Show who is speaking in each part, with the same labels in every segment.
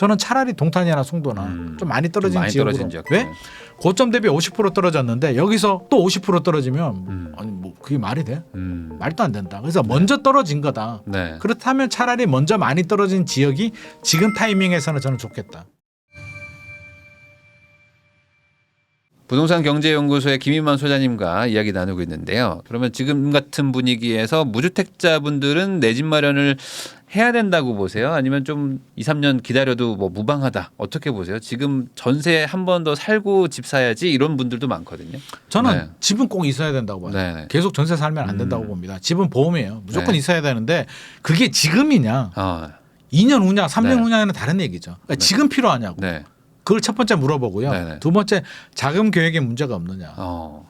Speaker 1: 저는 차라리 동탄이나 송도나 좀 많이 떨어진
Speaker 2: 많이
Speaker 1: 지역으로.
Speaker 2: 떨어진 지역.
Speaker 1: 왜? 고점 대비 50% 떨어졌는데 여기서 또 50% 떨어지면 아니 뭐 그게 말이 돼? 말도 안 된다. 그래서 먼저 떨어진 거다.
Speaker 2: 네.
Speaker 1: 그렇다면 차라리 먼저 많이 떨어진 지역이 지금 타이밍에서는 저는 좋겠다.
Speaker 2: 부동산 경제연구소의 김인만 소장님과 이야기 나누고 있는데요. 그러면 지금 같은 분위기에서 무주택자분들은 내 집 마련을 해야 된다고 보세요? 아니면 좀 2, 3년 기다려도 뭐 무방하다. 어떻게 보세요? 지금 전세 한 번 더 살고 집 사야지 이런 분들도 많거든요.
Speaker 1: 저는
Speaker 2: 네.
Speaker 1: 집은 꼭 있어야 된다고 봐요.
Speaker 2: 네.
Speaker 1: 계속 전세 살면 안 된다고 봅니다. 집은 보험이에요. 무조건
Speaker 2: 네.
Speaker 1: 있어야 되는데 그게 지금이냐 2년 후냐 3년
Speaker 2: 네.
Speaker 1: 후냐는 다른 얘기죠. 그러니까 지금 필요하냐고.
Speaker 2: 네.
Speaker 1: 그걸 첫 번째 물어보고요.
Speaker 2: 네네.
Speaker 1: 두 번째 자금 계획에 문제가 없느냐.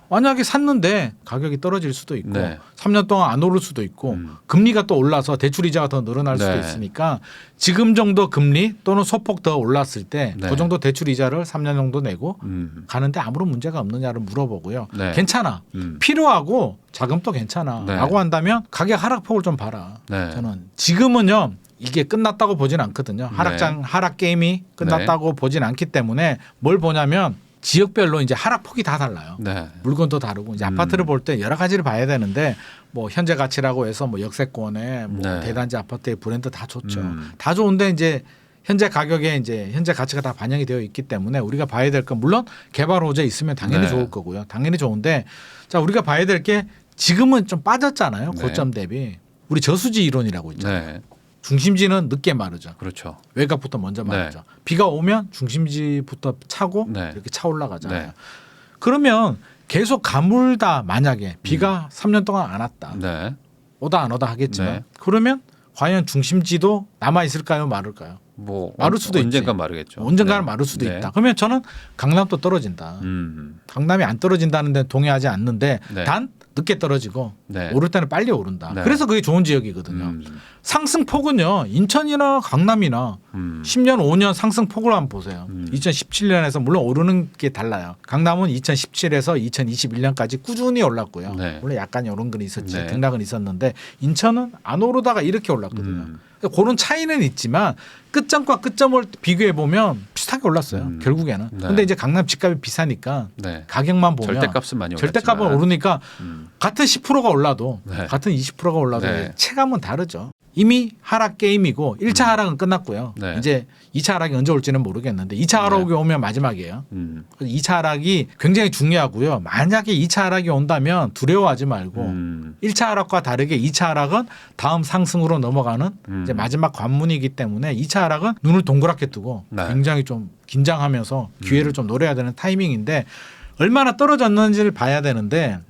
Speaker 1: 만약에 샀는데 가격이 떨어질 수도 있고
Speaker 2: 네.
Speaker 1: 3년 동안 안 오를 수도 있고 금리가 또 올라서 대출 이자가 더 늘어날 수도
Speaker 2: 네.
Speaker 1: 있으니까 지금 정도 금리 또는 소폭 더 올랐을 때 그
Speaker 2: 네.
Speaker 1: 정도 대출 이자를 3년 정도 내고 가는데 아무런 문제가 없느냐를 물어보고요.
Speaker 2: 네.
Speaker 1: 괜찮아. 필요하고 자금도 괜찮아.
Speaker 2: 네.
Speaker 1: 라고 한다면 가격 하락폭을 좀 봐라.
Speaker 2: 네.
Speaker 1: 저는 지금은요. 이게 끝났다고 보진 않거든요. 하락 게임이 끝났다고 보진 않기 때문에 뭘 보냐면 지역별로 이제 하락폭이 다 달라요.
Speaker 2: 네.
Speaker 1: 물건도 다르고 이제 아파트를 볼 때 여러 가지를 봐야 되는데 뭐 현재 가치라고 해서 뭐 역세권에 뭐
Speaker 2: 네.
Speaker 1: 대단지 아파트의 브랜드 다 좋죠. 다 좋은데 이제 현재 가격에 이제 현재 가치가 다 반영이 되어 있기 때문에 우리가 봐야 될 건 물론 개발 호재 있으면 당연히
Speaker 2: 네.
Speaker 1: 좋을 거고요. 당연히 좋은데 자 우리가 봐야 될 게 지금은 좀 빠졌잖아요.
Speaker 2: 네.
Speaker 1: 고점 대비. 우리 저수지 이론이라고 있잖아요.
Speaker 2: 네.
Speaker 1: 중심지는 늦게 마르죠.
Speaker 2: 그렇죠.
Speaker 1: 외곽부터 먼저 마르죠.
Speaker 2: 네.
Speaker 1: 비가 오면 중심지부터 차고
Speaker 2: 네.
Speaker 1: 이렇게 차 올라가잖아요.
Speaker 2: 네.
Speaker 1: 그러면 계속 가물다 만약에 비가 3년 동안 안 왔다.
Speaker 2: 네.
Speaker 1: 오다 안 오다 하겠지만
Speaker 2: 네.
Speaker 1: 그러면 과연 중심지도 남아 있을까요? 마를까요?
Speaker 2: 뭐
Speaker 1: 마를 수도
Speaker 2: 언젠가
Speaker 1: 있지.
Speaker 2: 마르겠죠.
Speaker 1: 언젠가는
Speaker 2: 네.
Speaker 1: 마를 수도
Speaker 2: 네.
Speaker 1: 있다. 그러면 저는 강남도 떨어진다. 강남이 안 떨어진다는 데는 동의하지 않는데
Speaker 2: 네.
Speaker 1: 단 늦게 떨어지고
Speaker 2: 네.
Speaker 1: 오를 때는 빨리 오른다.
Speaker 2: 네.
Speaker 1: 그래서 그게 좋은 지역이거든요. 상승폭은요. 인천이나 강남이나 10년 5년 상승폭을 한번 보세요. 2017년에서 물론 오르는 게 달라요. 강남은 2017에서 2021년까지 꾸준히 올랐고요.
Speaker 2: 네.
Speaker 1: 물론 약간 이런 건 있었지.
Speaker 2: 네.
Speaker 1: 등락은 있었는데 인천은 안 오르다가 이렇게 올랐거든요. 그런 차이는 있지만 끝점과 끝점을 비교해 보면 비슷하게 올랐어요. 결국에는.
Speaker 2: 네.
Speaker 1: 근데 이제 강남 집값이 비싸니까
Speaker 2: 네.
Speaker 1: 가격만 보면
Speaker 2: 절대값은 많이 올랐지만
Speaker 1: 절대값은 오르니까 같은 10%가 올라도
Speaker 2: 네.
Speaker 1: 같은 20%가 올라도
Speaker 2: 네.
Speaker 1: 체감은 다르죠. 이미 하락 게임이고 1차 하락은 끝났고요.
Speaker 2: 네.
Speaker 1: 이제 2차 하락이 언제 올지는 모르겠는데 2차 하락이 오면 마지막이에요. 그래서 2차 하락이 굉장히 중요하고요. 만약에 2차 하락이 온다면 두려워하지 말고 1차 하락과 다르게 2차 하락은 다음 상승으로 넘어가는 이제 마지막 관문이기 때문에 2차 하락은 눈을 동그랗게 뜨고
Speaker 2: 네.
Speaker 1: 굉장히 좀 긴장하면서 기회를 좀 노려야 되는 타이밍인데 얼마나 떨어졌는지를 봐야 되는데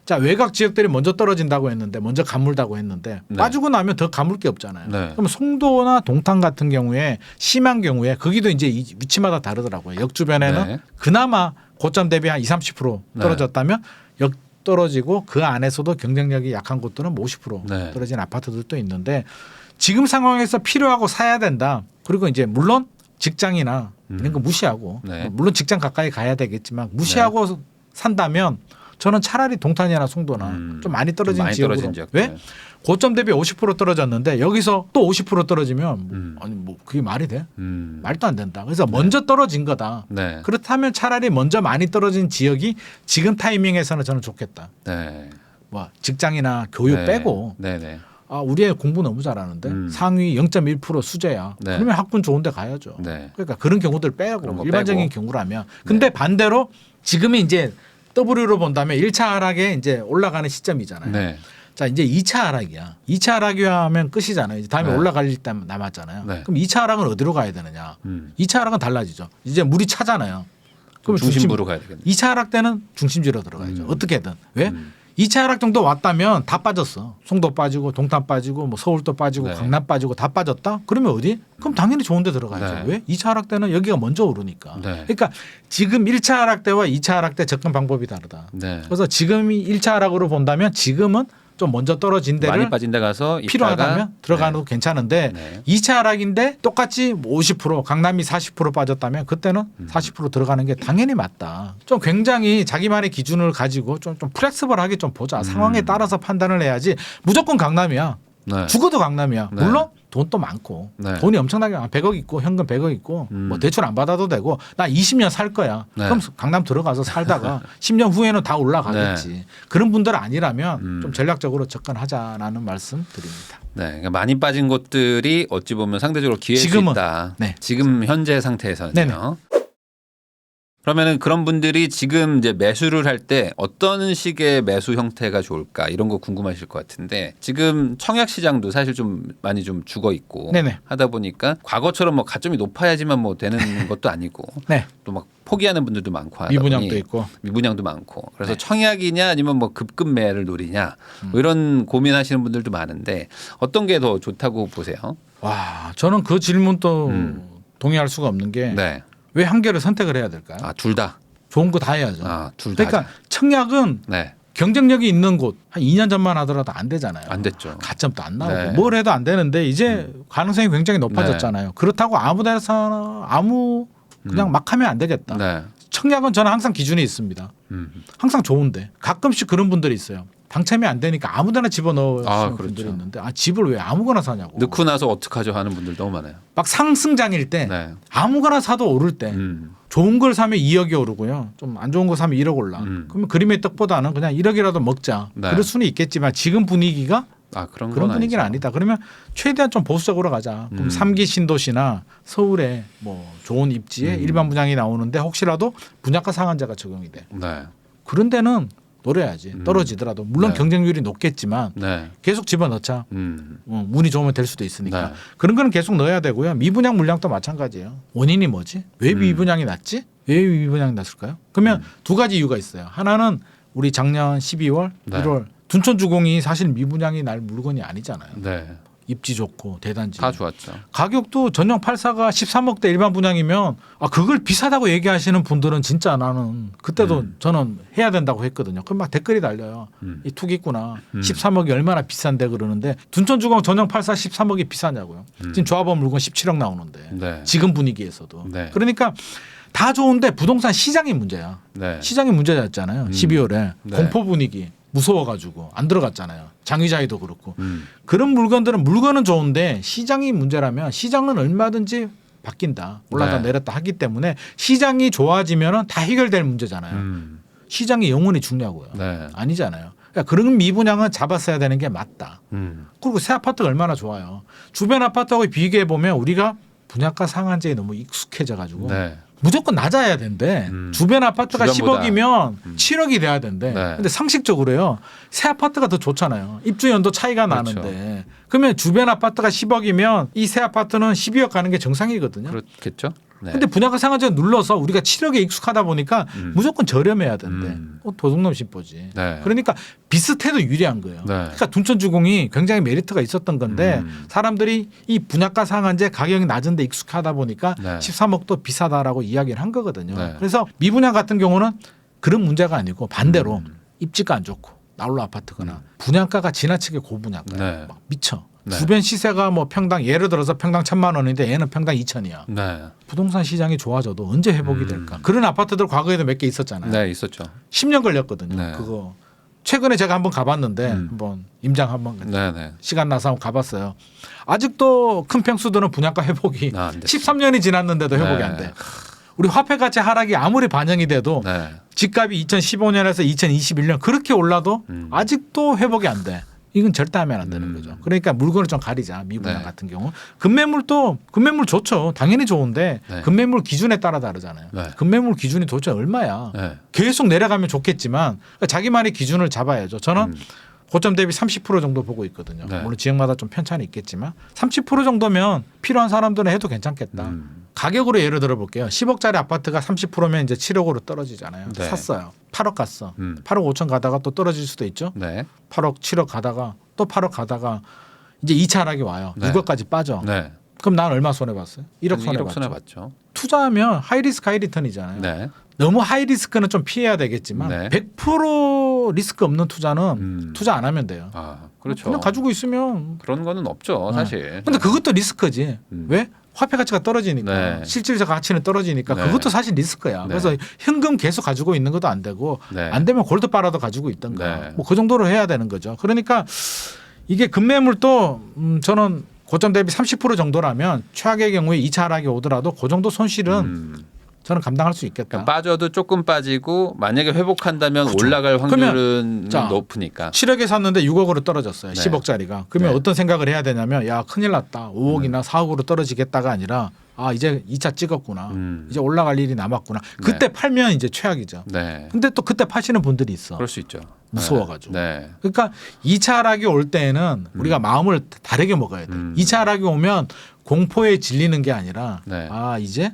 Speaker 1: 자 외곽 지역들이 먼저 떨어진다고 했는데 먼저 가물다고 했는데
Speaker 2: 네.
Speaker 1: 빠지고 나면 더 가물 게 없잖아요.
Speaker 2: 네.
Speaker 1: 그럼 송도나 동탄 같은 경우에 심한 경우에 거기도 이제 위치마다 다르더라고요. 역 주변에는
Speaker 2: 네.
Speaker 1: 그나마 고점 대비 한 20-30% 떨어졌다면 역 떨어지고 그 안에서도 경쟁력이 약한 곳들은 50%
Speaker 2: 네.
Speaker 1: 떨어진 아파트들도 있는데 지금 상황에서 필요하고 사야 된다. 그리고 이제 물론 직장이나 이런 거 무시하고
Speaker 2: 네.
Speaker 1: 물론 직장 가까이 가야 되겠지만 무시하고 산다면 저는 차라리 동탄이나 송도나 좀 많이 떨어진
Speaker 2: 좀 많이
Speaker 1: 지역으로
Speaker 2: 떨어진 지역들.
Speaker 1: 왜? 고점 대비 50% 떨어졌는데 여기서 또 50% 떨어지면 아니 뭐 그게 말이 돼? 말도 안 된다. 그래서 먼저 떨어진 거다.
Speaker 2: 네.
Speaker 1: 그렇다면 차라리 먼저 많이 떨어진 지역이 지금 타이밍에서는 저는 좋겠다.
Speaker 2: 네.
Speaker 1: 뭐 직장이나 교육
Speaker 2: 네.
Speaker 1: 빼고
Speaker 2: 네네.
Speaker 1: 아, 우리 애 공부 너무 잘하는데 상위 0.1% 수재야.
Speaker 2: 네.
Speaker 1: 그러면 학군 좋은 데 가야죠.
Speaker 2: 네.
Speaker 1: 그러니까 그런 경우들
Speaker 2: 그런
Speaker 1: 빼고
Speaker 2: 거
Speaker 1: 일반적인
Speaker 2: 빼고.
Speaker 1: 경우라면. 근데 반대로 지금이 이제 W로 본다면 1차 하락에 이제 올라가는 시점이잖아요.
Speaker 2: 네.
Speaker 1: 자, 이제 2차 하락이야. 2차 하락이 하면 끝이잖아요. 이제 다음에
Speaker 2: 네.
Speaker 1: 올라갈 일 남았잖아요.
Speaker 2: 네.
Speaker 1: 그럼 2차 하락은 어디로 가야 되느냐? 2차 하락은 달라지죠. 이제 물이 차잖아요. 그럼
Speaker 2: 중심부로 가야 되겠네.
Speaker 1: 2차 하락 때는 중심지로 들어가야죠. 어떻게든. 왜? 2차 하락 정도 왔다면 다 빠졌어. 송도 빠지고 동탄 빠지고 뭐 서울도 빠지고
Speaker 2: 네.
Speaker 1: 강남 빠지고 다 빠졌다. 그러면 어디? 그럼 당연히 좋은 데 들어가야죠.
Speaker 2: 네.
Speaker 1: 왜? 2차 하락 때는 여기가 먼저 오르니까.
Speaker 2: 네.
Speaker 1: 그러니까 지금 1차 하락 때와 2차 하락 때 접근 방법이 다르다.
Speaker 2: 네.
Speaker 1: 그래서 지금이 1차 하락으로 본다면 지금은 좀 먼저 떨어진 데를
Speaker 2: 많이 빠진 데 가서
Speaker 1: 필요하다면 들어가는 거 괜찮은데
Speaker 2: 네.
Speaker 1: 2차 하락인데 똑같이 50% 강남이 40% 빠졌다면 그때는 40% 들어가는 게 당연히 맞다. 좀 굉장히 자기만의 기준을 가지고 좀 플렉스블하게 좀 보자. 상황에 따라서 판단을 해야지 무조건 강남이야.
Speaker 2: 네.
Speaker 1: 죽어도 강남이야.
Speaker 2: 네.
Speaker 1: 물론 돈도 많고
Speaker 2: 네.
Speaker 1: 돈이 엄청나게 100억 있고 현금 100억 있고 뭐 대출 안 받아도 되고 나 20년 살 거야.
Speaker 2: 네.
Speaker 1: 그럼 강남 들어가서 살다가 10년 후에는 다 올라가겠지. 그런 분들 아니라면 좀 전략적으로 접근하자라는 말씀 드립니다.
Speaker 2: 네, 그러니까 많이 빠진 곳들이 어찌 보면 상대적으로 기회일 수
Speaker 1: 지금은.
Speaker 2: 있다.
Speaker 1: 네.
Speaker 2: 지금 현재 상태에서는요.
Speaker 1: 네네.
Speaker 2: 그러면은 그런 분들이 지금 이제 매수를 할 때 어떤 식의 매수 형태가 좋을까 이런 거 궁금하실 것 같은데 지금 청약 시장도 사실 좀 많이 좀 죽어 있고
Speaker 1: 네네.
Speaker 2: 하다 보니까 과거처럼 뭐 가점이 높아야지만 뭐 되는 것도 아니고
Speaker 1: 네.
Speaker 2: 또 막 포기하는 분들도 많고 하다
Speaker 1: 미분양도
Speaker 2: 보니
Speaker 1: 있고.
Speaker 2: 미분양도 많고 그래서
Speaker 1: 네.
Speaker 2: 청약이냐 아니면 뭐 급급 매를 노리냐 뭐 이런 고민하시는 분들도 많은데 어떤 게 더 좋다고 보세요?
Speaker 1: 와, 저는 그 질문도 동의할 수가 없는 게 왜
Speaker 2: 네.
Speaker 1: 한 개를 선택을 해야 될까요?
Speaker 2: 아, 둘 다.
Speaker 1: 좋은 거 다 해야죠.
Speaker 2: 아, 둘 다.
Speaker 1: 그러니까 청약은
Speaker 2: 네.
Speaker 1: 경쟁력이 있는 곳 한 2년 전만 하더라도 안 되잖아요.
Speaker 2: 안 됐죠.
Speaker 1: 가점도 안 나오고
Speaker 2: 네.
Speaker 1: 뭘 해도 안 되는데 이제 가능성이 굉장히 높아졌잖아요. 그렇다고 아무 데서나 아무 그냥 막 하면 안 되겠다.
Speaker 2: 네.
Speaker 1: 청약은 저는 항상 기준이 있습니다. 항상 좋은데 가끔씩 그런 분들이 있어요. 당첨이 안 되니까 아무데나 집어넣으시는
Speaker 2: 그렇죠.
Speaker 1: 분들이 있는데 집을 왜 아무거나 사냐고.
Speaker 2: 넣고 나서 어떡하죠 하는 분들 너무 많아요.
Speaker 1: 막 상승장일 때
Speaker 2: 네.
Speaker 1: 아무거나 사도 오를 때 좋은 걸 사면 2억이 오르고요. 좀 안 좋은 거 사면 1억 올라. 그러면 그림의 떡보다는 그냥 1억이라도 먹자.
Speaker 2: 네.
Speaker 1: 그럴 수는 있겠지만 지금 분위기가
Speaker 2: 그런
Speaker 1: 그런
Speaker 2: 건
Speaker 1: 분위기는
Speaker 2: 아니죠.
Speaker 1: 아니다. 그러면 최대한 좀 보수적으로 가자. 그럼 3기 신도시나 서울에 뭐 좋은 입지에 일반 분양이 나오는데 혹시라도 분양가 상한제가 적용이 돼.
Speaker 2: 네.
Speaker 1: 그런 데는 노려야지. 떨어지더라도 물론
Speaker 2: 네.
Speaker 1: 경쟁률이 높겠지만
Speaker 2: 네.
Speaker 1: 계속 집어넣자.
Speaker 2: 음.
Speaker 1: 운이 좋으면 될 수도 있으니까
Speaker 2: 네.
Speaker 1: 그런 거는 계속 넣어야 되고요. 미분양 물량도 마찬가지예요. 원인이 뭐지? 왜 미분양이 났지? 왜 미분양이 났을까요? 그러면 두 가지 이유가 있어요. 하나는 우리 작년 12월,
Speaker 2: 네.
Speaker 1: 1월 둔촌주공이 사실 미분양이 날 물건이 아니잖아요.
Speaker 2: 네.
Speaker 1: 입지 좋고 대단지.
Speaker 2: 다 좋았죠.
Speaker 1: 가격도 전용 84가 13억대 일반 분양이면 그걸 비싸다고 얘기하시는 분들은 진짜 나는 그때도 저는 해야 된다고 했거든요. 그럼 막 댓글이 달려요. 이 투기꾼아 13억이 얼마나 비싼데 그러는데 둔촌주공 전용 84 13억이 비싸냐고요. 지금 조합원 물건 17억 나오는데
Speaker 2: 네.
Speaker 1: 지금 분위기에서도.
Speaker 2: 네.
Speaker 1: 그러니까 다 좋은데 부동산 시장이 문제야.
Speaker 2: 네.
Speaker 1: 시장이 문제였잖아요. 12월에
Speaker 2: 네.
Speaker 1: 공포 분위기 무서워가지고 안 들어갔잖아요. 장의자이도 그렇고 그런 물건은 좋은데 시장이 문제라면 시장은 얼마든지 바뀐다 올랐다
Speaker 2: 네.
Speaker 1: 내렸다 하기 때문에 시장이 좋아지면은 다 해결될 문제잖아요. 시장이 영원히 죽냐고요.
Speaker 2: 네.
Speaker 1: 아니잖아요. 그러니까 그런 미분양은 잡았어야 되는 게 맞다.
Speaker 2: 음.
Speaker 1: 그리고 새 아파트가 얼마나 좋아요. 주변 아파트하고 비교해 보면 우리가 분양가 상한제에 너무 익숙해져 가지고
Speaker 2: 네.
Speaker 1: 무조건 낮아야 된대. 주변 아파트가
Speaker 2: 주변보다.
Speaker 1: 10억이면 7억이 돼야 된대.
Speaker 2: 네.
Speaker 1: 근데 상식적으로요. 새 아파트가 더 좋잖아요. 입주 연도 차이가
Speaker 2: 그렇죠.
Speaker 1: 나는데. 그러면 주변 아파트가 10억이면 이 새 아파트는 12억 가는 게 정상이거든요.
Speaker 2: 그렇겠죠. 네.
Speaker 1: 근데 분양가 상한제 눌러서 우리가 7억에 익숙하다 보니까 무조건 저렴해야 된대. 도둑놈 싶보지.
Speaker 2: 네.
Speaker 1: 그러니까 비슷해도 유리한 거예요.
Speaker 2: 네.
Speaker 1: 그러니까 둔촌주공이 굉장히 메리트가 있었던 건데 사람들이 이 분양가 상한제 가격이 낮은데 익숙하다 보니까
Speaker 2: 네.
Speaker 1: 13억도 비싸다라고 이야기를 한 거거든요.
Speaker 2: 네.
Speaker 1: 그래서 미분양 같은 경우는 그런 문제가 아니고 반대로 입지가 안 좋고 나홀로 아파트거나 분양가가 지나치게 고분양가예요.
Speaker 2: 네.
Speaker 1: 막 미쳐.
Speaker 2: 네.
Speaker 1: 주변 시세가 뭐 평당 예를 들어서 평당 1,000만 원인데 얘는 평당 2,000이야.
Speaker 2: 네.
Speaker 1: 부동산 시장이 좋아져도 언제 회복이 될까? 그런 아파트들 과거에도 몇 개 있었잖아요.
Speaker 2: 네, 있었죠.
Speaker 1: 10년 걸렸거든요.
Speaker 2: 네.
Speaker 1: 그거 최근에 제가 한번 가봤는데 한번 임장 한번
Speaker 2: 네, 네.
Speaker 1: 시간 나서 한번 가봤어요. 아직도 큰 평수들은 분양가 회복이
Speaker 2: 안 됐어요.
Speaker 1: 13년이 지났는데도 회복이
Speaker 2: 네.
Speaker 1: 안 돼. 우리 화폐 가치 하락이 아무리 반영이 돼도
Speaker 2: 네.
Speaker 1: 집값이 2015년에서 2021년 그렇게 올라도 아직도 회복이 안 돼. 이건 절대 하면 안 되는 거죠. 그러니까 물건을 좀 가리자. 미분양
Speaker 2: 네.
Speaker 1: 같은 경우. 금매물 좋죠. 당연히 좋은데
Speaker 2: 네.
Speaker 1: 금매물 기준에 따라 다르잖아요.
Speaker 2: 네.
Speaker 1: 금매물 기준이 도대체 얼마야.
Speaker 2: 네.
Speaker 1: 계속 내려가면 좋겠지만 자기만의 기준을 잡아야죠. 저는 고점 대비 30% 정도 보고 있거든요.
Speaker 2: 네.
Speaker 1: 물론 지역마다 좀 편차는 있겠지만 30% 정도면 필요한 사람들은 해도 괜찮겠다. 가격으로 예를 들어 볼게요. 10억짜리 아파트가 30%면 이제 7억으로 떨어지잖아요.
Speaker 2: 네.
Speaker 1: 샀어요. 8억 갔어. 8억 5천 가다가 또 떨어질 수도 있죠.
Speaker 2: 네.
Speaker 1: 8억 7억 가다가 또 8억 가다가 이제 2차 하락이 와요.
Speaker 2: 네.
Speaker 1: 6억까지 빠져.
Speaker 2: 네.
Speaker 1: 그럼 난 얼마 손해 봤어요? 1억 손해
Speaker 2: 1억
Speaker 1: 봤죠.
Speaker 2: 손해 봤죠.
Speaker 1: 투자하면 하이 리스크 하이 리턴이잖아요.
Speaker 2: 네.
Speaker 1: 너무 하이 리스크는 좀 피해야 되겠지만
Speaker 2: 네.
Speaker 1: 100% 리스크 없는 투자는 투자 안 하면 돼요.
Speaker 2: 그렇죠.
Speaker 1: 그냥 가지고 있으면.
Speaker 2: 그런 거는 없죠, 사실.
Speaker 1: 근데 그것도 리스크지. 왜? 화폐 가치가 떨어지니까
Speaker 2: 네.
Speaker 1: 실질적 가치는 떨어지니까
Speaker 2: 네.
Speaker 1: 그것도 사실 리스크야.
Speaker 2: 네.
Speaker 1: 그래서 현금 계속 가지고 있는 것도 안 되고
Speaker 2: 네.
Speaker 1: 안 되면 골드 바라도 가지고 있던가
Speaker 2: 네.
Speaker 1: 뭐 그 정도로 해야 되는 거죠. 그러니까 이게 금매물도 저는 고점 대비 30% 정도라면 최악의 경우에 2차 하락이 오더라도 그 정도 손실은 저는 감당할 수 있겠다.
Speaker 2: 그러니까 빠져도 조금 빠지고 만약에 회복한다면
Speaker 1: 그렇죠.
Speaker 2: 올라갈 확률은
Speaker 1: 그러면 자,
Speaker 2: 높으니까.
Speaker 1: 7억에 샀는데 6억으로 떨어졌어요.
Speaker 2: 네.
Speaker 1: 10억짜리가. 그러면
Speaker 2: 네.
Speaker 1: 어떤 생각을 해야 되냐면 야 큰일 났다. 5억이나 4억으로 떨어지겠다가 아니라 아 이제 2차 찍었구나. 이제 올라갈 일이 남았구나. 그때 팔면 이제 최악이죠.
Speaker 2: 네.
Speaker 1: 근데 또 그때 파시는 분들이 있어.
Speaker 2: 그럴 수 있죠.
Speaker 1: 무서워가지고.
Speaker 2: 네.
Speaker 1: 그러니까 2차 하락이 올 때는 우리가 마음을 다르게 먹어야 돼. 2차 하락이 오면 공포에 질리는 게 아니라
Speaker 2: 네.
Speaker 1: 아 이제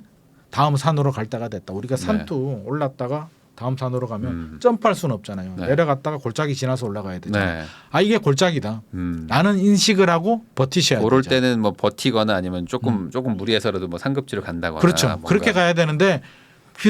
Speaker 1: 다음 산으로 갈 때가 됐다. 우리가 산도 올랐다가 다음 산으로 가면 점프할 수는 없잖아요.
Speaker 2: 네.
Speaker 1: 내려갔다가 골짜기 지나서 올라가야 되죠.
Speaker 2: 네.
Speaker 1: 아 이게 골짜기다. 라는 인식을 하고 버티셔야 되죠.
Speaker 2: 오를 때는 뭐 버티거나 아니면 조금 무리해서라도 뭐 상급지로 간다거나.
Speaker 1: 그렇죠.
Speaker 2: 뭔가.
Speaker 1: 그렇게 가야 되는데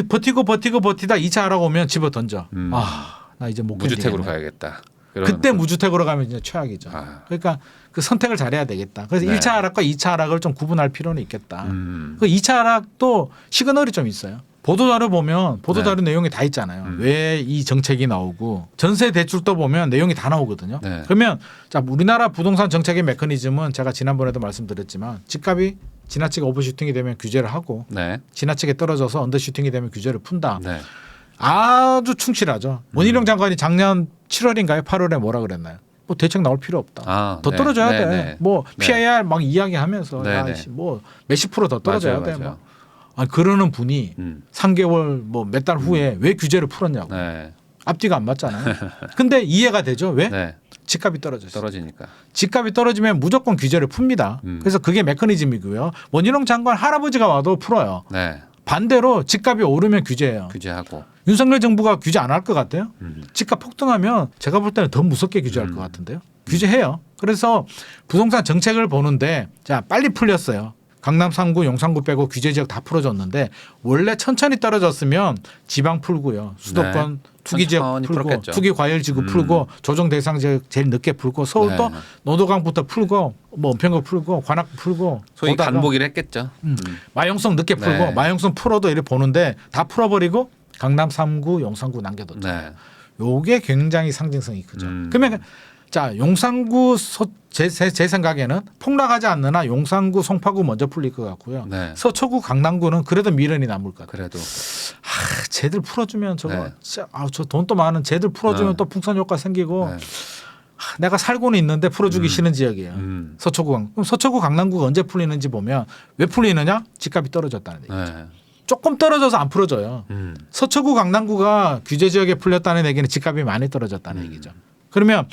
Speaker 1: 버티고 버티다 2차 하락 오면 집어 던져. 아, 나 이제 못
Speaker 2: 무주택으로
Speaker 1: 견디겠네.
Speaker 2: 가야겠다.
Speaker 1: 그때 무주택으로 가면 이제 최악이죠.
Speaker 2: 아.
Speaker 1: 그러니까 그 선택을 잘해야 되겠다. 그래서
Speaker 2: 네.
Speaker 1: 1차 하락과 2차 하락을 좀 구분할 필요는 있겠다. 그 2차 하락도 시그널이 좀 있어요. 보도자료 보면 보도자료 내용이 다 있잖아요. 왜 이 정책이 나오고 전세 대출도 보면 내용이 다 나오거든요.
Speaker 2: 네.
Speaker 1: 그러면 자 우리나라 부동산 정책의 메커니즘은 제가 지난번에도 말씀드렸지만 집값이 지나치게 오버슈팅이 되면 규제를 하고
Speaker 2: 네.
Speaker 1: 지나치게 떨어져서 언더슈팅이 되면 규제를 푼다.
Speaker 2: 네.
Speaker 1: 아주 충실하죠. 원희룡 장관이 작년 7월인가요? 8월에 뭐라 그랬나요? 뭐 대책 나올 필요 없다.
Speaker 2: 아,
Speaker 1: 더
Speaker 2: 네.
Speaker 1: 떨어져야
Speaker 2: 네,
Speaker 1: 돼.
Speaker 2: 네.
Speaker 1: 뭐
Speaker 2: 네.
Speaker 1: PIR 막 이야기하면서
Speaker 2: 네,
Speaker 1: 야,
Speaker 2: 네.
Speaker 1: 뭐 몇십 프로 더 떨어져야 돼.
Speaker 2: 맞아요.
Speaker 1: 뭐. 아니, 그러는 분이 3개월 뭐 몇 달 후에 왜 규제를 풀었냐고.
Speaker 2: 네.
Speaker 1: 앞뒤가 안 맞잖아요. 근데 이해가 되죠. 왜?
Speaker 2: 네.
Speaker 1: 집값이 떨어졌어요.
Speaker 2: 떨어지니까.
Speaker 1: 집값이 떨어지면 무조건 규제를 풉니다. 그래서 그게 메커니즘이고요. 원희룡 장관 할아버지가 와도 풀어요.
Speaker 2: 네.
Speaker 1: 반대로 집값이 오르면 규제해요.
Speaker 2: 규제하고.
Speaker 1: 윤석열 정부가 규제 안 할 것 같아요? 집값 폭등하면 제가 볼 때는 더 무섭게 규제할 것 같은데요. 규제해요. 그래서 부동산 정책을 보는데 자 빨리 풀렸어요. 강남 3구, 용산구 빼고 규제 지역 다 풀어줬는데 원래 천천히 떨어졌으면 지방 풀고요. 수도권 투기 지역
Speaker 2: 천천히
Speaker 1: 풀고
Speaker 2: 풀었겠죠.
Speaker 1: 투기 과열 지구 풀고 조정 대상 지역 제일 늦게 풀고 서울도
Speaker 2: 네.
Speaker 1: 노도강부터 풀고 뭐 은평구 풀고 관악 풀고
Speaker 2: 소위
Speaker 1: 보다가
Speaker 2: 간보기를 했겠죠.
Speaker 1: 마용성 늦게 풀고
Speaker 2: 네.
Speaker 1: 마용성 풀어도 이렇게 보는데 다 풀어버리고 강남 3구, 용산구 남겨뒀죠.
Speaker 2: 네.
Speaker 1: 요게 굉장히 상징성이 크죠. 그러면 자 용산구 제 생각에는 폭락하지 않느나 용산구, 송파구 먼저 풀릴 것 같고요.
Speaker 2: 네.
Speaker 1: 서초구, 강남구는 그래도 미련이 남을 것 같아요.
Speaker 2: 그래도
Speaker 1: 쟤들 풀어주면 저거
Speaker 2: 네.
Speaker 1: 저 돈 또 많은 쟤들 풀어주면
Speaker 2: 네.
Speaker 1: 또 풍선 효과 생기고
Speaker 2: 네.
Speaker 1: 내가 살고는 있는데 풀어주기 싫은 지역이에요. 서초구, 그럼 서초구, 강남구가 언제 풀리는지 보면 왜 풀리느냐? 집값이 떨어졌다는 얘기죠.
Speaker 2: 네.
Speaker 1: 조금 떨어져서 안 풀어져요. 서초구, 강남구가 규제 지역에 풀렸다는 얘기는 집값이 많이 떨어졌다는 얘기죠. 그러면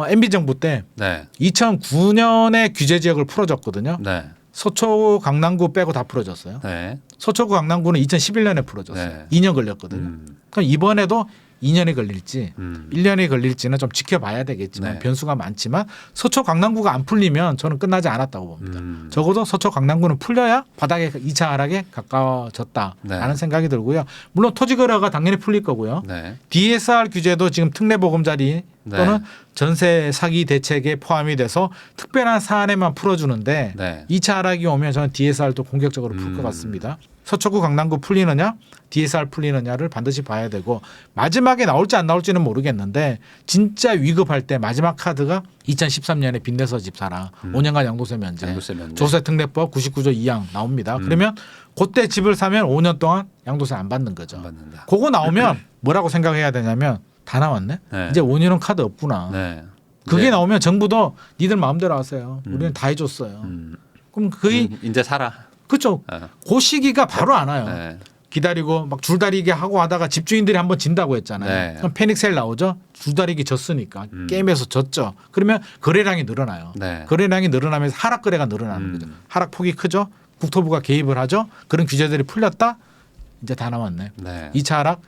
Speaker 1: MB 정부 때
Speaker 2: 네.
Speaker 1: 2009년에 규제 지역을 풀어줬거든요.
Speaker 2: 네.
Speaker 1: 서초, 강남구 빼고 다 풀어졌어요.
Speaker 2: 네.
Speaker 1: 서초구, 강남구는 2011년에 풀어졌어요.
Speaker 2: 네.
Speaker 1: 2년 걸렸거든요. 그럼 이번에도 2년이 걸릴지 1년이 걸릴지는 좀 지켜봐야 되겠지만
Speaker 2: 네.
Speaker 1: 변수가 많지만 서초, 강남구가 안 풀리면 저는 끝나지 않았다고 봅니다. 적어도 서초, 강남구는 풀려야 바닥에 2차 하락에 가까워졌다라는
Speaker 2: 네.
Speaker 1: 생각이 들고요. 물론 토지거래가 당연히 풀릴 거고요.
Speaker 2: 네.
Speaker 1: DSR 규제도 지금 특례보금자리 또는
Speaker 2: 네.
Speaker 1: 전세 사기 대책에 포함이 돼서 특별한 사안에만 풀어주는데
Speaker 2: 네.
Speaker 1: 2차 하락이 오면 저는 DSR도 공격적으로 풀 것 같습니다. 서초구, 강남구 풀리느냐 DSR 풀리느냐를 반드시 봐야 되고 마지막에 나올지 안 나올지는 모르겠는데 진짜 위급할 때 마지막 카드가 2013년에 빚내서 집 사라 5년간 양도세 면제,
Speaker 2: 양도세 면제.
Speaker 1: 조세특례법 99조 2항 나옵니다. 그러면 그때 집을 사면 5년 동안 양도세 안 받는 거죠.
Speaker 2: 안 받는다.
Speaker 1: 그거 나오면 뭐라고 생각해야 되냐면 다 나왔네.
Speaker 2: 네.
Speaker 1: 이제 5년은 카드 없구나.
Speaker 2: 네.
Speaker 1: 그게
Speaker 2: 네.
Speaker 1: 나오면 정부도 니들 마음대로 하세요. 우리는 다 해줬어요. 그럼 거의
Speaker 2: 이제 살아.
Speaker 1: 그렇죠. 그 시기가 바로 안 와요.
Speaker 2: 네.
Speaker 1: 기다리고 막 줄다리기 하고 하다가 집주인들이 한번 진다고 했잖아요.
Speaker 2: 네.
Speaker 1: 그럼 패닉셀 나오죠. 줄다리기 졌으니까 게임에서 졌죠. 그러면 거래량이 늘어나요.
Speaker 2: 네.
Speaker 1: 거래량이 늘어나면서 하락 거래가 늘어나는 거죠. 하락 폭이 크죠. 국토부가 개입을 하죠. 그런 규제들이 풀렸다. 이제 다 나왔네.
Speaker 2: 네.
Speaker 1: 2차 하락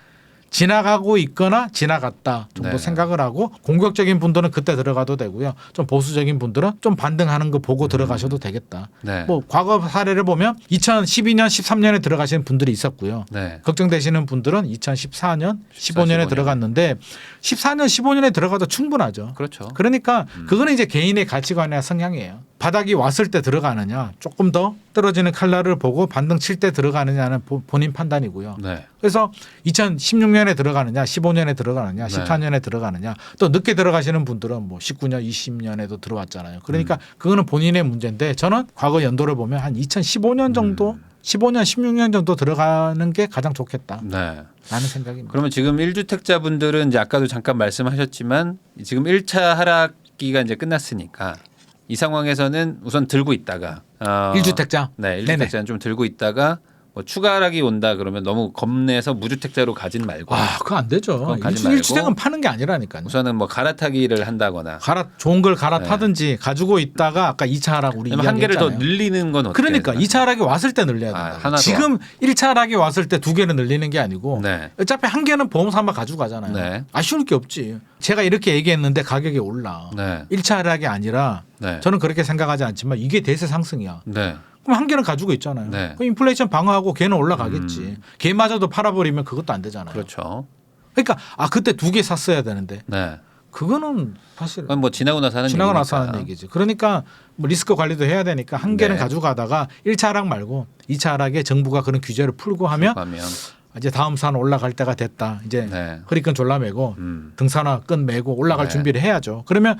Speaker 1: 지나가고 있거나 지나갔다 정도
Speaker 2: 네.
Speaker 1: 생각을 하고 공격적인 분들은 그때 들어가도 되고요. 좀 보수적인 분들은 좀 반등하는 거 보고 들어가셔도 되겠다.
Speaker 2: 네.
Speaker 1: 뭐 과거 사례를 보면 2012년, 13년에 들어가시는 분들이 있었고요.
Speaker 2: 네.
Speaker 1: 걱정되시는 분들은 2014년, 15년에
Speaker 2: 15년.
Speaker 1: 들어갔는데 14년, 15년에 들어가도 충분하죠.
Speaker 2: 그렇죠.
Speaker 1: 그러니까 그거는 이제 개인의 가치관이나 성향이에요. 바닥이 왔을 때 들어가느냐, 조금 더 떨어지는 칼날을 보고 반등 칠 때 들어가느냐는 본인 판단이고요.
Speaker 2: 네.
Speaker 1: 그래서 2016년에 들어가느냐, 15년에 들어가느냐,
Speaker 2: 네.
Speaker 1: 14년에 들어가느냐, 또 늦게 들어가시는 분들은 뭐 19년, 20년에도 들어왔잖아요. 그러니까 그거는 본인의 문제인데 저는 과거 연도를 보면 한 2015년 정도, 15년, 16년 정도 들어가는 게 가장 좋겠다.
Speaker 2: 네.
Speaker 1: 라는 생각입니다.
Speaker 2: 그러면 지금 1주택자분들은 이제 아까도 잠깐 말씀하셨지만 지금 1차 하락기가 이제 끝났으니까 이 상황에서는 우선 들고 있다가
Speaker 1: 1주택자?
Speaker 2: 네,
Speaker 1: 네네.
Speaker 2: 1주택자는 좀 들고 있다가 뭐 추가 하락이 온다 그러면 너무 겁내서 무주택자로 가진 말고
Speaker 1: 그거 안 되죠.
Speaker 2: 그건 가지 말고.
Speaker 1: 1주택은 파는 게 아니라니까요.
Speaker 2: 우선은 뭐 갈아타기를 한다거나
Speaker 1: 좋은 걸 갈아타든지 가지고 있다가 아까 2차 하락 우리
Speaker 2: 한 개를 더
Speaker 1: 이야기했잖아요.
Speaker 2: 늘리는 건 어떻게
Speaker 1: 그러니까
Speaker 2: 생각하세요?
Speaker 1: 2차 하락이 왔을 때 늘려야 된다.
Speaker 2: 하나 더.
Speaker 1: 지금 1차 하락이 왔을 때 2개를 늘리는 게 아니고
Speaker 2: 네.
Speaker 1: 어차피 한 개는 보험사만 가지고 가잖아요.
Speaker 2: 네.
Speaker 1: 아쉬울 게 없지. 제가 이렇게 얘기했는데 가격이 올라.
Speaker 2: 네.
Speaker 1: 1차 하락이 아니라
Speaker 2: 네.
Speaker 1: 저는 그렇게 생각하지 않지만 이게 대세 상승이야.
Speaker 2: 네.
Speaker 1: 그럼 한 개는 가지고 있잖아요.
Speaker 2: 네.
Speaker 1: 그럼 인플레이션 방어하고 걔는 올라가겠지. 걔마저도 팔아버리면 그것도 안 되잖아요.
Speaker 2: 그렇죠.
Speaker 1: 그러니까 그때 2개 샀어야 되는데
Speaker 2: 네.
Speaker 1: 그거는 사실
Speaker 2: 그건 뭐 지나고 나서 하는
Speaker 1: 지나고
Speaker 2: 얘기니까.
Speaker 1: 나서 하는 얘기지. 그러니까 뭐 리스크 관리도 해야 되니까 한 개는
Speaker 2: 네.
Speaker 1: 가져가다가 1차 하락 말고 2차 하락에 정부가 그런 규제를 풀고 하면 이제 다음 산 올라갈 때가 됐다. 이제
Speaker 2: 네.
Speaker 1: 허리끈 졸라매고 등산화 끈 매고 올라갈 준비를 해야죠. 그러면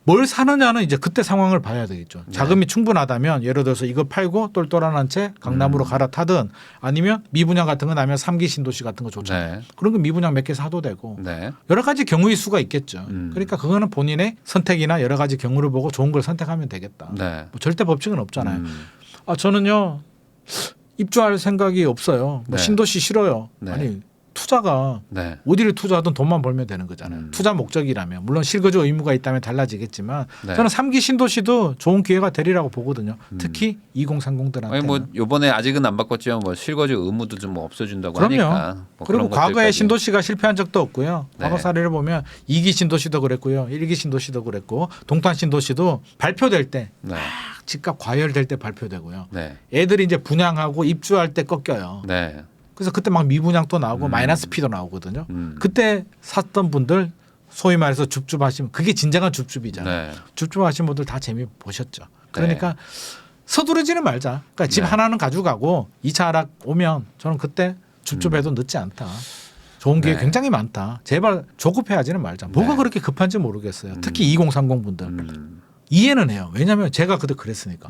Speaker 1: 뭘 사느냐는 이제 그때 상황을 봐야 되겠죠. 자금이 충분하다면 예를 들어서 이거 팔고 똘똘한 채 강남으로 갈아타든 아니면 미분양 같은 거 나면 3기 신도시 같은 거 좋잖아요.
Speaker 2: 네.
Speaker 1: 그런 거 미분양 몇 개 사도 되고
Speaker 2: 네.
Speaker 1: 여러 가지 경우의 수가 있겠죠. 그러니까 그거는 본인의 선택이나 여러 가지 경우를 보고 좋은 걸 선택하면 되겠다.
Speaker 2: 네.
Speaker 1: 뭐 절대 법칙은 없잖아요. 저는요 입주할 생각이 없어요. 뭐
Speaker 2: 네.
Speaker 1: 신도시 싫어요.
Speaker 2: 네.
Speaker 1: 아니 투자가
Speaker 2: 네.
Speaker 1: 어디를 투자하든 돈만 벌면 되는 거잖아요. 투자 목적이라면 물론 실거주 의무가 있다면 달라지겠지만
Speaker 2: 네.
Speaker 1: 저는 3기 신도시도 좋은 기회가 되리라고 보거든요. 특히 2030들한테.
Speaker 2: 아니 뭐 요번에 아직은 안 바꿨지만 뭐 실거주 의무도 좀 뭐 없어진다고
Speaker 1: 그럼요.
Speaker 2: 하니까. 뭐
Speaker 1: 그리고
Speaker 2: 그런
Speaker 1: 과거에
Speaker 2: 것들까지.
Speaker 1: 신도시가 실패한 적도 없고요.
Speaker 2: 네.
Speaker 1: 과거 사례를 보면 2기 신도시도 그랬고요. 1기 신도시도 그랬고 동탄 신도시도 발표될 때
Speaker 2: 네.
Speaker 1: 집값 과열될 때 발표되고요.
Speaker 2: 네.
Speaker 1: 애들이 이제 분양하고 입주할 때 꺾여요.
Speaker 2: 네.
Speaker 1: 그래서 그때 막 미분양도 나오고 마이너스 피도 나오거든요.
Speaker 2: 음.
Speaker 1: 그때 샀던 분들 소위 말해서 줍줍하시면 그게 진정한 줍줍이잖아요.
Speaker 2: 네.
Speaker 1: 줍줍하신 분들 다 재미 보셨죠. 그러니까 서두르지는 말자. 그러니까 집
Speaker 2: 네.
Speaker 1: 하나는 가져가고 2차 하락 오면 저는 그때 줍줍해도 늦지 않다. 좋은 기회
Speaker 2: 네.
Speaker 1: 굉장히 많다. 제발 조급해하지는 말자. 뭐가
Speaker 2: 네.
Speaker 1: 그렇게 급한지 모르겠어요. 특히 2030 분들.
Speaker 2: 음.
Speaker 1: 이해는 해요. 왜냐하면 제가 그때 그랬으니까.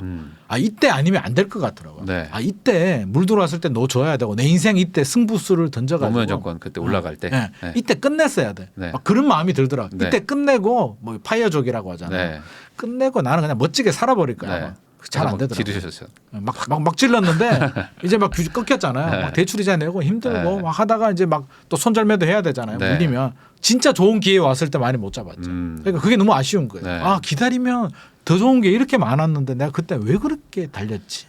Speaker 1: 이때 아니면 안 될 것 같더라고요.
Speaker 2: 네.
Speaker 1: 이때 물 들어왔을 때 넣어줘야 되고 내 인생 이때 승부수를 던져가지고
Speaker 2: 노무현 정권 그때 올라갈 때.
Speaker 1: 네.
Speaker 2: 네.
Speaker 1: 이때 끝냈어야 돼.
Speaker 2: 네.
Speaker 1: 그런 마음이 들더라.
Speaker 2: 네.
Speaker 1: 이때 끝내고 뭐 파이어족이라고 하잖아요.
Speaker 2: 네.
Speaker 1: 끝내고 나는 그냥 멋지게 살아버릴 거야.
Speaker 2: 네.
Speaker 1: 잘 안
Speaker 2: 막
Speaker 1: 되더라고요.
Speaker 2: 지르셨어요.
Speaker 1: 막 질렀는데 이제 막 꺾였잖아요.
Speaker 2: 네.
Speaker 1: 막 대출이자 내고 힘들고
Speaker 2: 네.
Speaker 1: 막 하다가 이제 막 또 손절매도 해야 되잖아요.
Speaker 2: 네.
Speaker 1: 물리면 진짜 좋은 기회 왔을 때 많이 못 잡았죠. 그러니까 그게 너무 아쉬운 거예요.
Speaker 2: 네.
Speaker 1: 기다리면 더 좋은 게 이렇게 많았는데 내가 그때 왜 그렇게 달렸지?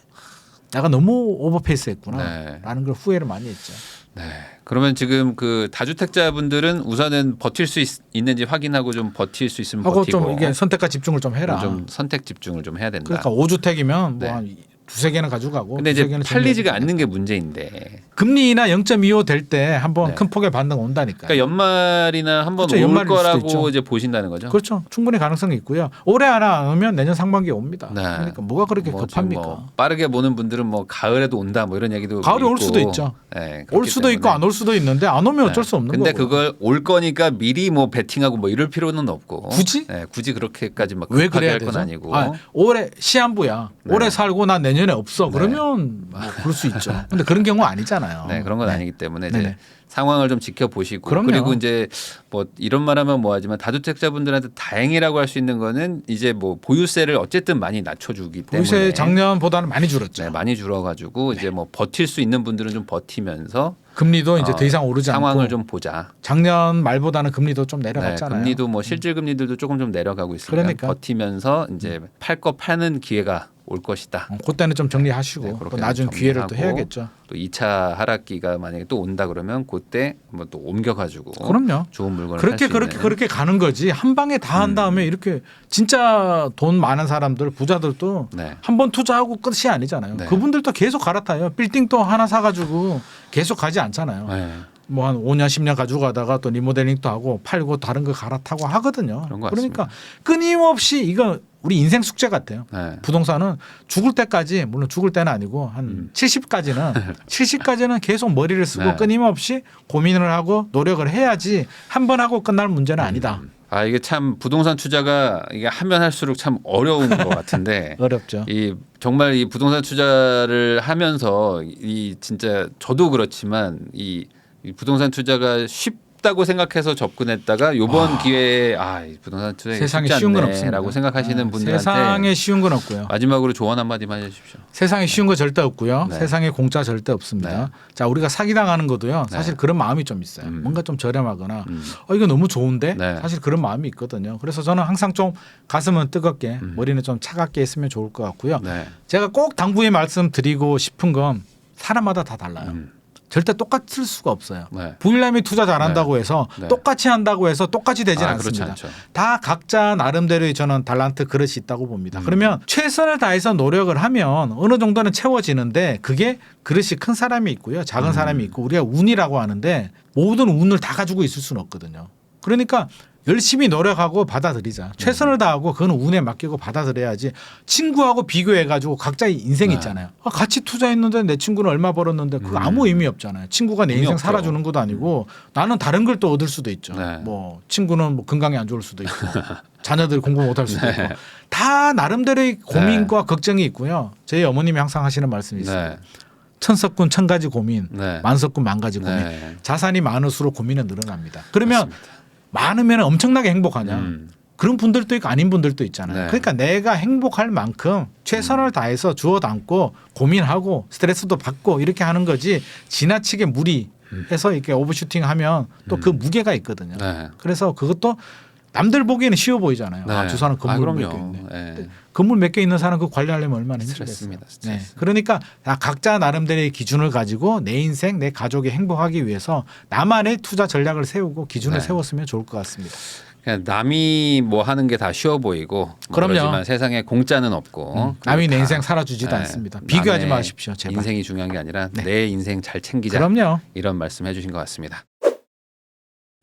Speaker 1: 내가 너무 오버페이스했구나라는
Speaker 2: 네.
Speaker 1: 걸 후회를 많이 했죠.
Speaker 2: 네. 그러면 지금 그 다주택자분들은 우선은 버틸 수 있는지 확인하고 좀 버틸 수 있으면
Speaker 1: 하고
Speaker 2: 버티고
Speaker 1: 좀 이게 선택과 집중을 좀 해라.
Speaker 2: 좀 선택 집중을 좀 해야 된다.
Speaker 1: 그러니까 5주택이면
Speaker 2: 네.
Speaker 1: 뭐 한 두세 개는 가져가고.
Speaker 2: 근데 이제
Speaker 1: 두세 개는
Speaker 2: 팔리지가
Speaker 1: 정리해야
Speaker 2: 않는 게 문제인데.
Speaker 1: 금리나 0.25 될 때 한번
Speaker 2: 네.
Speaker 1: 큰 폭의 반등 온다니까요.
Speaker 2: 그러니까 연말이나 한번
Speaker 1: 그렇죠.
Speaker 2: 올
Speaker 1: 연말일 수도
Speaker 2: 거라고
Speaker 1: 있죠.
Speaker 2: 이제 보신다는 거죠.
Speaker 1: 그렇죠. 충분히 가능성이 있고요. 올해 하나 안 오면 내년 상반기에 옵니다.
Speaker 2: 네.
Speaker 1: 그러니까 뭐가 그렇게
Speaker 2: 뭐
Speaker 1: 급합니까?
Speaker 2: 뭐 빠르게 보는 분들은 뭐 가을에도 온다 뭐 이런 얘기도
Speaker 1: 가을에 올
Speaker 2: 있고.
Speaker 1: 수도 있죠.
Speaker 2: 네,
Speaker 1: 올
Speaker 2: 그렇기
Speaker 1: 수도 있고
Speaker 2: 때문에.
Speaker 1: 안 올 수도 있는데 안 오면 어쩔 수 없는
Speaker 2: 근데
Speaker 1: 거고.
Speaker 2: 그걸 올 거니까 미리 뭐 베팅하고 뭐 이럴 필요는 없고.
Speaker 1: 굳이?
Speaker 2: 네, 굳이 그렇게까지 막
Speaker 1: 왜
Speaker 2: 급하게
Speaker 1: 그래야
Speaker 2: 할 건
Speaker 1: 되죠?
Speaker 2: 아니고.
Speaker 1: 올해 시한부야.
Speaker 2: 네.
Speaker 1: 올해 살고 난 내년에 없어.
Speaker 2: 네.
Speaker 1: 그러면 뭐 그럴 수 있죠. 근데 그런 경우 아니잖아요.
Speaker 2: 네, 그런 건
Speaker 1: 네.
Speaker 2: 아니기 때문에 이제
Speaker 1: 네네.
Speaker 2: 상황을 좀 지켜보시고
Speaker 1: 그럼요.
Speaker 2: 그리고 이제 뭐 이런 말하면 뭐하지만 다주택자분들한테 다행이라고 할 수 있는 거는 이제 뭐 보유세를 어쨌든 많이 낮춰주기 때문에
Speaker 1: 보유세 작년보다는 많이 줄었죠.
Speaker 2: 네, 많이 줄어가지고 이제 뭐 버틸 수 있는 분들은 좀 버티면서
Speaker 1: 금리도 이제 더 이상 오르지
Speaker 2: 상황을
Speaker 1: 않고
Speaker 2: 좀 보자.
Speaker 1: 작년 말보다는 금리도 좀
Speaker 2: 네,
Speaker 1: 내려갔잖아요.
Speaker 2: 금리도 뭐 실질 금리들도 조금 좀 내려가고 있으니까
Speaker 1: 그러니까.
Speaker 2: 버티면서 이제 팔 거 파는 기회가 올 것이다.
Speaker 1: 그때는 좀 정리하시고
Speaker 2: 네,
Speaker 1: 또
Speaker 2: 그렇게
Speaker 1: 나중 기회를 또
Speaker 2: 정리하고
Speaker 1: 해야겠죠.
Speaker 2: 또 2차 하락기가 만약에 또 온다 그러면 그때 한번 또 옮겨가지고
Speaker 1: 그럼요.
Speaker 2: 좋은 물건을
Speaker 1: 그렇게
Speaker 2: 살수
Speaker 1: 그렇게
Speaker 2: 있는.
Speaker 1: 그렇게 가는 거지. 한 방에 다 한 다음에 이렇게 진짜 돈 많은 사람들 부자들도
Speaker 2: 네.
Speaker 1: 한 번 투자하고 끝이 아니잖아요.
Speaker 2: 네.
Speaker 1: 그분들도 계속 갈아타요. 빌딩 또 하나 사가지고 계속 가지 않잖아요.
Speaker 2: 네.
Speaker 1: 뭐 한 5년 10년 가지고 가다가 또 리모델링도 하고 팔고 다른 거 갈아타고 하거든요.
Speaker 2: 그런 것
Speaker 1: 그러니까 끊임없이 이거 우리 인생 숙제 같아요.
Speaker 2: 네.
Speaker 1: 부동산은 죽을 때까지 물론 죽을 때는 아니고 한 70까지는 계속 머리를 쓰고
Speaker 2: 네.
Speaker 1: 끊임없이 고민을 하고 노력을 해야지 한 번 하고 끝날 문제는 아니다.
Speaker 2: 아 이게 참 부동산 투자가 이게 하면 할수록 참 어려운 것 같은데
Speaker 1: 어렵죠.
Speaker 2: 이 정말 이 부동산 투자를 하면서 이 진짜 저도 그렇지만 이 부동산 투자가 쉽다고 생각해서 접근했다가 이번 기회에 이 부동산 투자
Speaker 1: 세상에
Speaker 2: 쉽지
Speaker 1: 쉬운 건 없습니다.
Speaker 2: 않네라고 생각하시는 분들한테
Speaker 1: 세상에 쉬운 건 없고요.
Speaker 2: 마지막으로 조언 한마디만 해주십시오.
Speaker 1: 세상에 쉬운 거 절대 없고요.
Speaker 2: 네.
Speaker 1: 세상에 공짜 절대 없습니다.
Speaker 2: 네.
Speaker 1: 자, 우리가 사기당하는 것도요. 사실
Speaker 2: 네.
Speaker 1: 그런 마음이 좀 있어요. 뭔가 좀 저렴하거나 이거 너무 좋은데
Speaker 2: 네.
Speaker 1: 사실 그런 마음이 있거든요. 그래서 저는 항상 좀 가슴은 뜨겁게 머리는 좀 차갑게 했으면 좋을 것 같고요.
Speaker 2: 네.
Speaker 1: 제가 꼭 당부의 말씀드리고 싶은 건 사람마다 다 달라요. 절대 똑같을 수가 없어요.
Speaker 2: 네.
Speaker 1: 부일남이 투자 잘한다고 해서
Speaker 2: 네.
Speaker 1: 똑같이 한다고 해서 똑같이 되진
Speaker 2: 그렇지
Speaker 1: 않습니다.
Speaker 2: 않죠.
Speaker 1: 다 각자 나름대로의 저는 달란트 그릇이 있다고 봅니다. 그러면 최선을 다해서 노력을 하면 어느 정도는 채워지는데 그게 그릇이 큰 사람이 있고요. 작은 사람이 있고 우리가 운이라고 하는데 모든 운을 다 가지고 있을 수는 없거든요. 그러니까 열심히 노력하고 받아들이자. 최선을 다하고 그건 운에 맡기고 받아들여야지. 친구하고 비교해가지고 각자의 인생이 있잖아요. 같이 투자했는데 내 친구는 얼마 벌었는데 그거 아무 의미 없잖아요. 친구가 내
Speaker 2: 의미
Speaker 1: 인생
Speaker 2: 없죠.
Speaker 1: 살아주는 것도 아니고 나는 다른 걸 또 얻을 수도 있죠.
Speaker 2: 네.
Speaker 1: 뭐 친구는 뭐 건강이 안 좋을 수도 있고 자녀들이 공부 못할 수도 있고 다 나름대로의 고민과 걱정이 있고요. 저희 어머님이 항상 하시는 말씀이 있어요.
Speaker 2: 네.
Speaker 1: 천석군 천 가지 고민,
Speaker 2: 네.
Speaker 1: 만석군 만 가지 고민.
Speaker 2: 네.
Speaker 1: 자산이 많을수록 고민은 늘어납니다. 그러면
Speaker 2: 맞습니다.
Speaker 1: 많으면 엄청나게 행복하냐? 그런 분들도 있고 아닌 분들도 있잖아요.
Speaker 2: 네.
Speaker 1: 그러니까 내가 행복할 만큼 최선을 다해서 주워 담고 고민하고 스트레스도 받고 이렇게 하는 거지 지나치게 무리해서 이렇게 오버슈팅하면 또 그 무게가 있거든요.
Speaker 2: 네.
Speaker 1: 그래서 그것도 남들 보기에는 쉬워 보이잖아요.
Speaker 2: 네.
Speaker 1: 저 사람 건물 몇 개
Speaker 2: 그럼요.
Speaker 1: 있네.
Speaker 2: 네.
Speaker 1: 건물 몇 개 있는 사람 그 관리하려면 얼마나 힘들겠어요.
Speaker 2: 스트레스입니다.
Speaker 1: 네.
Speaker 2: 스트레스.
Speaker 1: 그러니까 각자 나름대로의 기준을 가지고 내 인생, 내 가족이 행복하기 위해서 나만의 투자 전략을 세우고 기준을
Speaker 2: 네.
Speaker 1: 세웠으면 좋을 것 같습니다.
Speaker 2: 그냥 남이 뭐 하는 게 다 쉬워 보이고
Speaker 1: 그럼요.
Speaker 2: 그렇지만 세상에 공짜는 없고
Speaker 1: 남이 내
Speaker 2: 다,
Speaker 1: 인생 살아주지도 않습니다. 비교하지
Speaker 2: 남의
Speaker 1: 마십시오. 제발.
Speaker 2: 인생이 중요한 게 아니라
Speaker 1: 네.
Speaker 2: 내 인생 잘 챙기자.
Speaker 1: 그럼요.
Speaker 2: 이런 말씀 해주신 것 같습니다.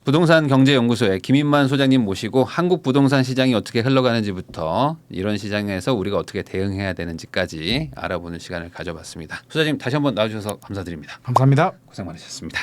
Speaker 2: 부동산 경제연구소의 김인만 소장님 모시고 한국 부동산 시장이 어떻게 흘러가는지부터 이런 시장에서 우리가 어떻게 대응해야 되는지까지 알아보는 시간을 가져봤습니다. 소장님 다시 한번 나와주셔서 감사드립니다.
Speaker 1: 감사합니다.
Speaker 2: 고생 많으셨습니다.